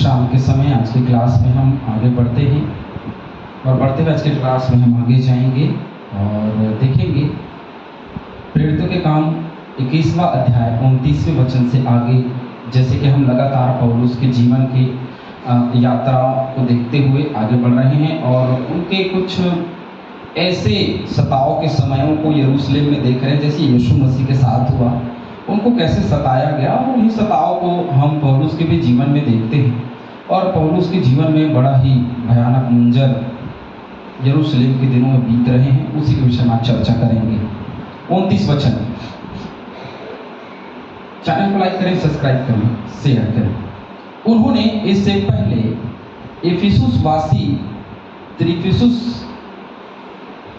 शाम के समय आज की क्लास में हम आगे बढ़ते हैं और बढ़ते हुए आज की क्लास में हम आगे जाएंगे और देखेंगे प्रेरितों के काम 21वां अध्याय 29वें वचन से आगे। जैसे कि हम लगातार पौलुस के जीवन की यात्रा को देखते हुए आगे बढ़ रहे हैं और उनके कुछ ऐसे सताओं के समयों को यरूशलेम में देख रहे हैं जैसे यीशु मसीह के साथ हुआ, उनको कैसे सताया गया और उन्हीं सताओं को हम पौलुस के भी जीवन में देखते हैं। और पौलुस के जीवन में बड़ा ही भयानक मंजर यरूशलेम के दिनों में बीत रहे हैं, उसी के विषय में आज चर्चा करेंगे। 29 वचन। चैनल को लाइक करें, सब्सक्राइब करें, शेयर करें। उन्होंने इससे पहले इफिसुस वासी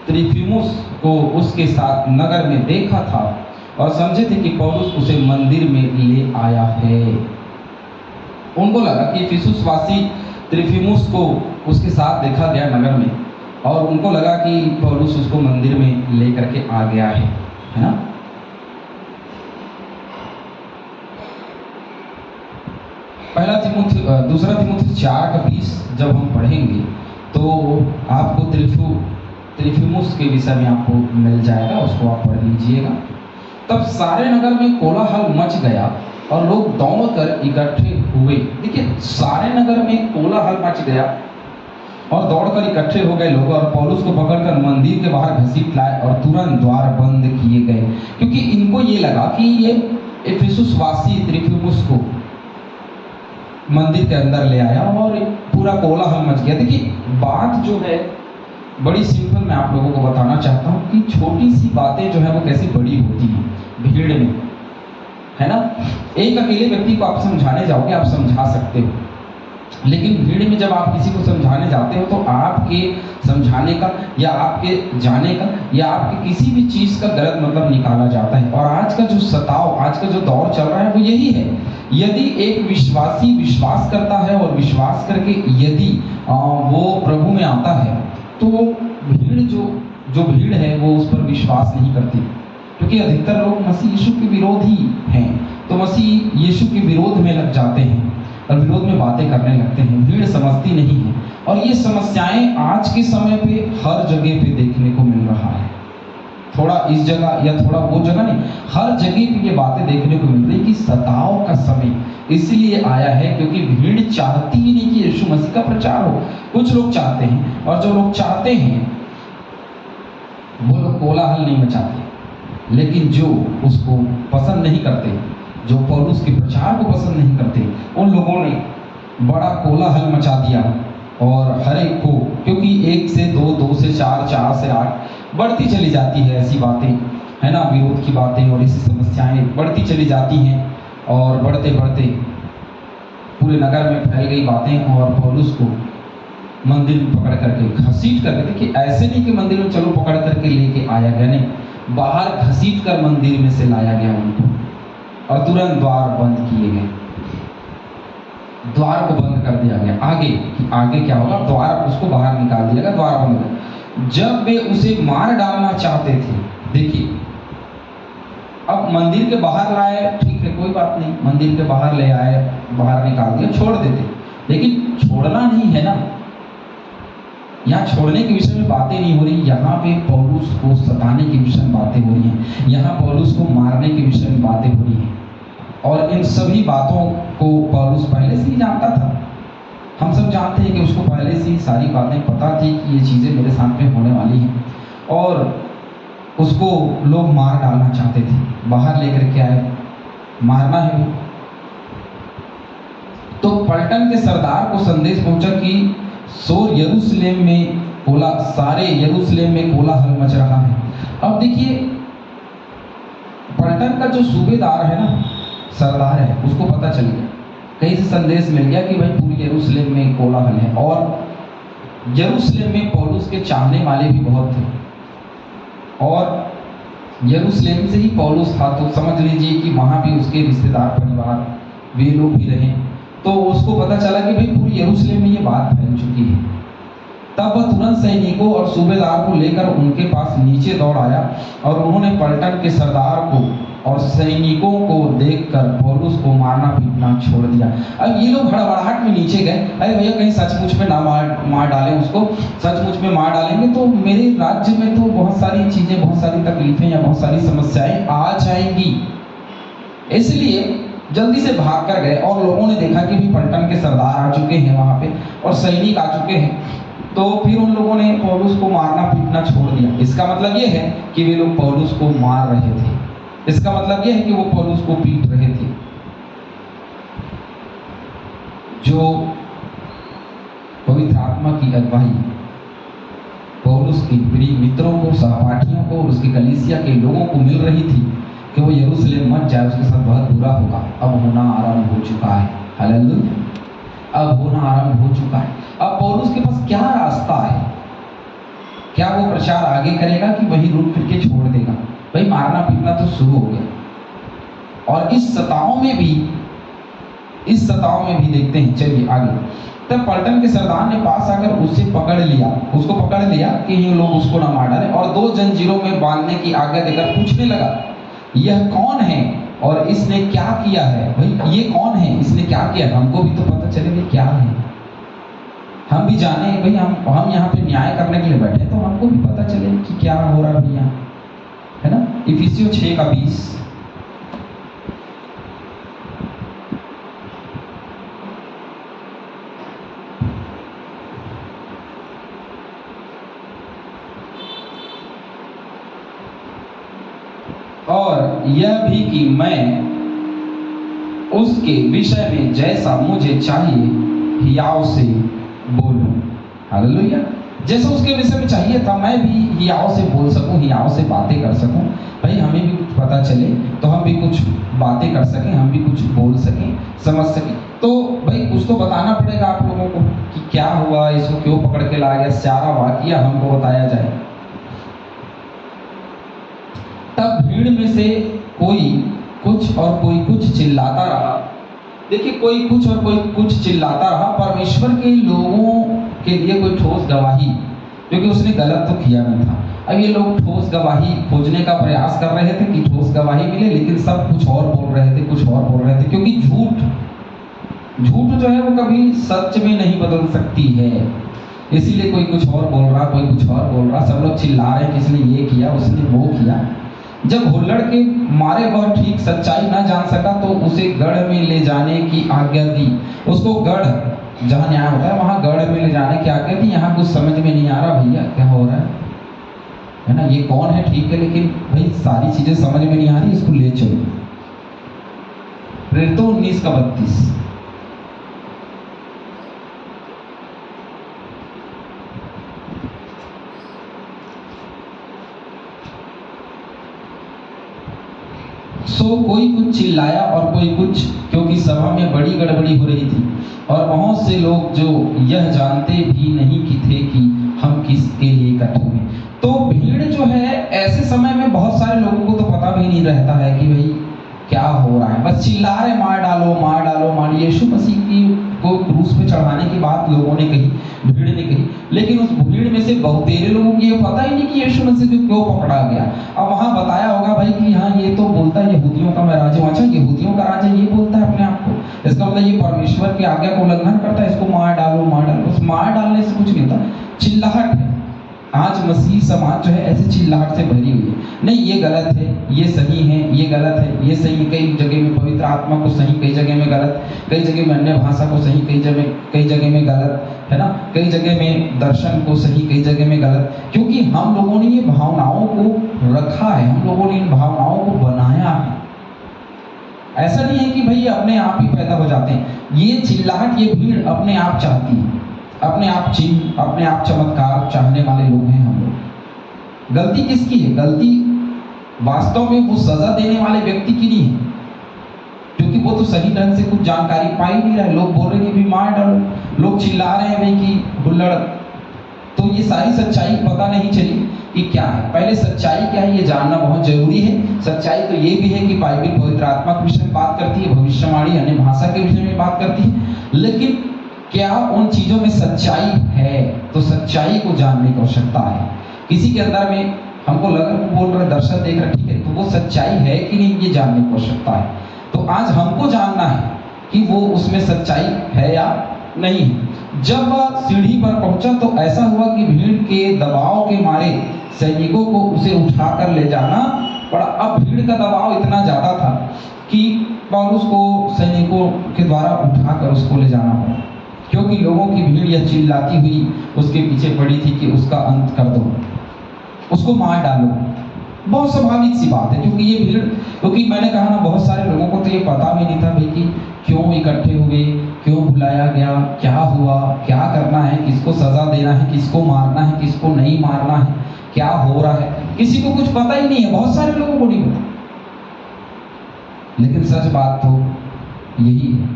त्रिफिमुस को उसके साथ नगर में देखा था और समझे थे कि पौलुस उसे मंदिर में ले आया है। उनको लगा कि इफिसुस वासी त्रिफिमुस को उसके साथ देखा गया नगर में और उनको लगा कि पौलुस उसको मंदिर में लेकर के आ गया है ना। दूसरा तिमुथी 4:20 जब हम पढ़ेंगे तो आपको त्रिफिमुस के विषय में आपको मिल जाएगा, उसको आप पढ़ लीजिएगा। तब सारे नगर में कोलाहल मच गया और लोग दौड़कर इकट्ठे हुए। देखिए, सारे नगर में कोलाहल मच गया और दौड़कर इकट्ठे हो गए लोग और पौलुस को पकड़कर मंदिर के बाहर घसीट लाए और तुरंत द्वार बंद किए गए, क्योंकि इनको ये लगा कि ये इफिसुस वासी त्रिफिमुस को मंदिर के अंदर ले आया और पूरा कोलाहल मच गया। देखिए, बात जो है बड़ी सिंपल मैं आप लोगों को बताना चाहता हूँ कि छोटी सी बातें जो है वो कैसी बड़ी होती हैं भीड़ में, है ना। एक अकेले व्यक्ति को आप समझाने जाओगे, आप समझा सकते हो, लेकिन भीड़ में जब आप किसी को समझाने जाते हो तो आपके समझाने का या आपके जाने का या आपके किसी भी चीज़ का गलत मतलब निकाला जाता है। और आज का जो सताव, आज का जो दौर चल रहा है वो यही है। यदि एक विश्वासी विश्वास करता है और विश्वास करके यदि वो प्रभु में आता है तो भीड़ जो भीड़ है वो उस पर विश्वास नहीं करती, क्योंकि अधिकतर लोग मसीह यीशु के विरोधी हैं, तो मसीह यीशु के विरोध में लग जाते हैं और विरोध में बातें करने लगते हैं। भीड़ समझती नहीं है और ये समस्याएं आज के समय पे हर जगह पे देखने को मिल रहा है। थोड़ा इस जगह या थोड़ा वो जगह नहीं, हर जगह पे ये बातें देखने को मिल रही कि सताव का समय इसलिए आया है क्योंकि भीड़ चाहती ही नहीं कि यीशु मसीह का प्रचार हो। कुछ लोग चाहते हैं और जो लोग चाहते हैं वो लोग कोलाहल नहीं मचाते, लेकिन जो उसको पसंद नहीं करते, जो पौलुस के प्रचार को पसंद नहीं करते, उन लोगों ने बड़ा कोलाहल मचा दिया और हर एक को, क्योंकि 1 से 2, 2 से 4, 4 से 8 बढ़ती चली जाती है ऐसी बातें, है ना, विरोध की बातें और ऐसी समस्याएं बढ़ती चली जाती हैं और बढ़ते बढ़ते पूरे नगर में फैल गई बातें और पौलुस को मंदिर में पकड़ करके घसीट करके, देखिए ऐसे नहीं कि मंदिर में चलो पकड़ करके लेके आया गया, नहीं, बाहर घसीट कर मंदिर में से लाया गया उनको और तुरंत द्वार बंद किए गए। द्वार को बंद कर दिया गया। आगे क्या होगा, द्वार उसको बाहर निकाल दिया गया, द्वार बंद कर। जब वे उसे मार डालना चाहते थे, देखिए अब मंदिर के बाहर लाए, ठीक है कोई बात नहीं, मंदिर के बाहर ले आए, बाहर निकाल दिया, छोड़ देते, लेकिन छोड़ना नहीं है ना। यहाँ छोड़ने के विषय में बातें नहीं हो रही, यहाँ पे पौलुस को सताने के विषय में बातें हो रही हैं, यहाँ पौलुस को मारने के विषय में बातें हो रही हैं। और इन सभी बातों को पौलुस पहले से ही जानता था। हम सब जानते हैं कि उसको पहले से ही सारी बातें पता थी कि ये चीज़ें मेरे साथ में होने वाली हैं और उसको लोग मार डालना चाहते थे, बाहर लेकर के आए, मारना है। तो पलटन के सरदार को संदेश पहुंचा कि सारे यरूशलेम में कोलाहल मच रहा है। अब देखिए, पलटन का जो सूबेदार है ना, सरदार है, उसको पता चल गया, कहीं से संदेश मिल गया कि भाई पूरी यरूशलेम में कोलाहल है। और यरूशलेम में पौलुस के चाहने वाले भी बहुत थे और यरूशलेम से ही पौलुस था, तो समझ लीजिए कि वहाँ भी उसके रिश्तेदार परिवार वे लोग भी रहे। तो उसको पता चला कि भाई पूरी यरूशलेम में ये बात फैल चुकी है। तब वह तुरंत सैनिकों और सूबेदार को लेकर उनके पास नीचे दौड़ आया और उन्होंने पलटन के सरदार को और सैनिकों को देखकर पौलुस को मारना पीटना छोड़ दिया। अब ये लोग हड़बड़ाहट में नीचे गए, अरे भैया कहीं सचमुच में ना मार डालें उसको, सचमुच में मार डालेंगे तो मेरे राज्य में तो बहुत सारी चीजें, बहुत सारी तकलीफें या बहुत सारी समस्याएं आ जाएंगी। इसलिए जल्दी से भाग कर गए और लोगों ने देखा कि भी पलटन के सरदार आ चुके हैं वहां पे और सैनिक आ चुके हैं, तो फिर उन लोगों ने पौलुस को मारना पीटना छोड़ दिया। इसका मतलब ये है कि वे लोग पौलुस को मार रहे थे, इसका मतलब यह है कि वो पौलुस को पीट रहे थे। जो पवित्र आत्मा की अगुवाई पौलुस के प्रिय मित्रों को, सहपाठियों को और उसकी कलीसिया के लोगों को मिल रही थी कि वो यरूशलेम मत जाए, उसके साथ बहुत बुरा होगा। अब होना आरंभ हो चुका है, हालेलुया, अब होना आरंभ हो चुका है। अब पौलुस के पास क्या रास्ता है? क्या वो प्रचार आगे करेगा कि वही रुक फिर के छोड़ देगा? भाई मारना पीटना तो शुरू हो गया और इस सताओं में भी देखते हैं। चलिए आगे। तब पलटन के सरदार ने पास आकर उसको पकड़ लिया कि ये लोग उसको ना मार डालें और 2 जंजीरों में बांधने की आज्ञा देकर पूछने लगा, यह कौन है और इसने क्या किया है? भाई ये कौन है, इसने क्या किया? हमको भी तो पता चले भाई क्या है, हम भी जाने भाई, हम यहाँ पे न्याय करने के लिए बैठे, तो हमको भी पता चले कि क्या हो रहा है यहाँ, है ना। इफिसियों 6:20। और यह भी कि मैं उसके विषय में जैसा मुझे चाहिए हियाव से बोलूं। हालेलुया। जैसा उसके विषय में चाहिए था मैं भी हियाव से बोल सकूं, हियाव से बातें कर सकूं। भाई हमें भी कुछ पता चले तो हम भी कुछ बातें कर सकें, हम भी कुछ बोल सकें, समझ सकें। तो भाई कुछ तो बताना पड़ेगा आप लोगों को कि क्या हुआ, इसको क्यों पकड़ के लाया गया, सारा वाकया हमको बताया जाए। तब भीड़ में से कोई कुछ और कोई कुछ चिल्लाता रहा। देखिए, कोई कुछ और कोई कुछ चिल्लाता रहा परमेश्वर के लोगों के लिए कोई ठोस गवाही, क्योंकि उसने गलत तो किया नहीं था। अब ये लोग ठोस गवाही खोजने का प्रयास कर रहे थे कि ठोस गवाही मिले, लेकिन सब कुछ और बोल रहे थे, क्योंकि झूठ जो है वो कभी सच में नहीं बदल सकती है। इसीलिए कोई कुछ और बोल रहा, कोई कुछ और बोल रहा, सब लोग चिल्ला रहे हैं किसने ये किया, उसने वो किया। जब हुल्लड़ के मारे वह ठीक सच्चाई न जान सका तो उसे गढ़ में ले जाने की आज्ञा दी। उसको गढ़, जहाँ न्याय होता है वहां गढ़ में ले जाने की आज्ञा दी। यहाँ कुछ समझ में नहीं आ रहा भैया क्या हो रहा है ना, ये कौन है, ठीक है, लेकिन भाई सारी चीजें समझ में नहीं आ रही, इसको ले चलो। प्रेरितों 19:32। सो कोई कुछ चिल्लाया और कोई कुछ, क्योंकि सभा में बड़ी गड़बड़ी हो रही थी और बहुत से लोग जो यह जानते भी नहीं कि थे कि हम किसके लिए इकट्ठे हुए। तो भीड़ जो है ऐसे समय में बहुत सारे लोगों को तो पता भी नहीं रहता है कि भाई क्या हो रहा है, बस चिल्ला रहे मार डालो मार डालो मार। यीशु मसीह की को क्रूस पे चढ़ाने की बात लोगों ने कही, भीड़ ने कही, लेकिन उस भीड़ में से बहुतेरे लोगों को ये पता ही नहीं कि यीशु मसीह को क्यों पकड़ा गया। अब वहां बताया होगा भाई कि हाँ ये तो बोलता है यहूदियों का मैं राजा हूं। अच्छा, यहूदियों का राजा ये बोलता है अपने आप को, इसका मतलब ये परमेश्वर की आज्ञा को उल्लंघन करता है, इसको मार डालो मार डालो। उस मार डालने से कुछ नहीं होता, चिल्लाहट है। आज मसीह समाज जो है ऐसे चिल्लाहट से भरी हुई है, नहीं ये गलत है, ये सही है, ये गलत है, ये सही है। कई जगह में पवित्र आत्मा को सही, कई जगह में गलत, कई जगह में अन्य भाषा को सही, कई जगह में गलत, है ना। कई जगह में दर्शन को सही, कई जगह में गलत, क्योंकि हम लोगों ने ये भावनाओं को रखा है, हम लोगों ने इन भावनाओं को बनाया है। ऐसा नहीं है कि भाई अपने आप ही पैदा हो जाते हैं। ये चिल्लाहट, ये भीड़ अपने आप चाहती है, अपने आप चिन्ह, अपने आप चमत्कार चाहने वाले लोग हैं हम लोग। गलती किसकी है? गलती वास्तव में वो सजा देने वाले व्यक्ति की नहीं है, क्योंकि वो तो सही ढंग से कुछ जानकारी पा ही नहीं रहा है। लोग बोल रहे हैं कि मार डालो, लोग चिल्ला रहे हैं भाई कि हुल्लड़। तो ये सारी सच्चाई पता नहीं चली कि क्या है। पहले सच्चाई क्या है ये जानना बहुत जरूरी है। सच्चाई तो ये भी है कि बाइबल पवित्र आत्मा के विषय में बात करती है, भविष्यवाणी अन्य भाषा के विषय में बात करती है, लेकिन क्या उन चीजों में सच्चाई है? तो सच्चाई को जानने की आवश्यकता है। किसी के अंदर में हमको लगा, बोल रहा दर्शन देख रहा, ठीक है, तू वो सच्चाई है कि नहीं, ये जानने की आवश्यकता है। तो आज हमको जानना है कि वो उसमें सच्चाई है या नहीं। जब वह सीढ़ी पर पहुंचा तो ऐसा हुआ कि भीड़ के दबाव के मारे सैनिकों को उसे उठाकर ले जाना पड़ा। अब भीड़ का दबाव इतना ज्यादा था कि पौलुस को सैनिकों के द्वारा उठाकर उसको ले जाना पड़ा, क्योंकि लोगों की भीड़ यह चिल्लाती हुई उसके पीछे पड़ी थी कि उसका अंत कर दो, उसको मार डालो। बहुत स्वाभाविक सी बात है, क्योंकि ये भीड़, क्योंकि मैंने कहा ना, बहुत सारे लोगों को तो ये पता भी नहीं था भाई कि क्यों इकट्ठे हुए, क्यों बुलाया गया, क्या हुआ, क्या करना है, किसको सजा देना है, किसको मारना है, किसको नहीं मारना है, क्या हो रहा है, किसी को कुछ पता ही नहीं है, बहुत सारे लोगों को नहीं पता। लेकिन सच बात तो यही है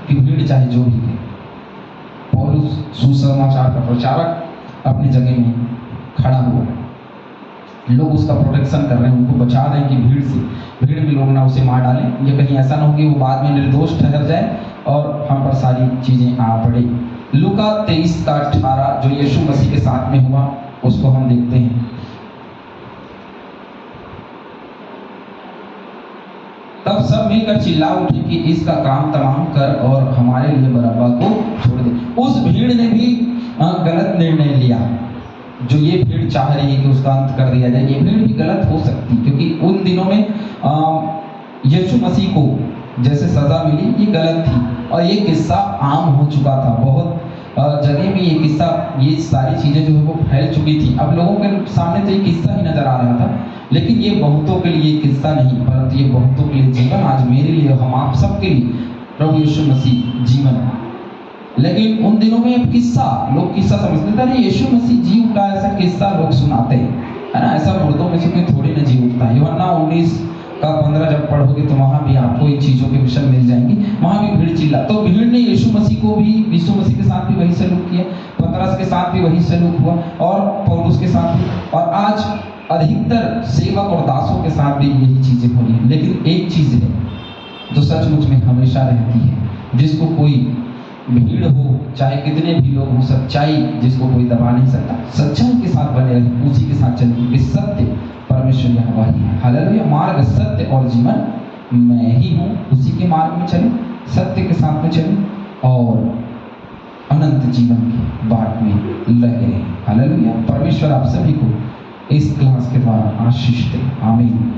कि भीड़ चाहे जो भी है, पौलुस सुसमाचार का प्रचारक अपनी जगह में खड़ा हुआ है। लोग उसका प्रोटेक्शन कर रहे हैं, उनको बचा रहे हैं कि भीड़ में लोग ना उसे मार डालें, ये कहीं ऐसा ना हो कि वो बाद में निर्दोष ठहर जाए और हम पर सारी चीजें आ पड़े। लूका 23:18 जो यीशु मसीह के साथ में हुआ उसको हम देखते हैं। तब सब मिलकर चिल्ला उठे कि इसका काम तमाम कर और हमारे लिए बरअब्बा को छोड़ दे। उस भीड़ ने भी गलत निर्णय लिया। जो ये भीड़ चाह रही है कि उसका अंत कर दिया जाए, ये भीड़ भी गलत हो सकती, क्योंकि उन दिनों में यीशु मसीह को जैसे सजा मिली ये गलत थी, और ये किस्सा आम हो चुका था। बहुत जगह में ये किस्सा, ये सारी चीजें जो है वो फैल चुकी थी। अब लोगों के सामने तो ये किस्सा ही नजर आ रहा था, लेकिन ये बहुतों के लिए किस्सा नहीं, परंतु ये बहुतों के लिए जीवन। आज मेरे लिए, हम आप सबके लिए प्रभु यीशु मसीह जीवन है। लेकिन उन दिनों में किस्सा, लोग किस्सा समझते थे, यीशु मसीह जी उठा, ऐसा किस्सा लोग सुनाते हैं, है ना। ऐसा मुर्दों में से कोई थोड़ी ना जी उठता है। यूहन्ना 19:15 जब पढ़ोगे तो वहां भी आपको इन चीजों के विषय मिल जाएंगी। वहां भी भीड़ चिल्ला, तो भीड़ ने यीशु मसीह को भी, यीशु मसीह के साथ भी वही सलूक किया, पतरस के साथ भी वही सलूक हुआ, और पौलुस के साथ भी, और आज अधिकतर सेवक और दासों के साथ भी यही चीजें हो रही है। लेकिन एक चीज है जो सचमुच में हमेशा रहती है, जिसको कोई भीड़ हो चाहे कितने भी लोग हो, सच्चाई जिसको कोई दबा नहीं सकता। सच्चाई के साथ बने रहे, उसी के साथ चले, क्योंकि सत्य परमेश्वर यहोवा ही है। हालेलुया। मार्ग, सत्य और जीवन मैं ही हूँ, उसी के मार्ग में चले, सत्य के साथ में चले और अनंत जीवन की बाट में लगे रहे। हालेलुया। परमेश्वर आप सभी को इस क्लास के द्वारा आशीष दे। आमीन।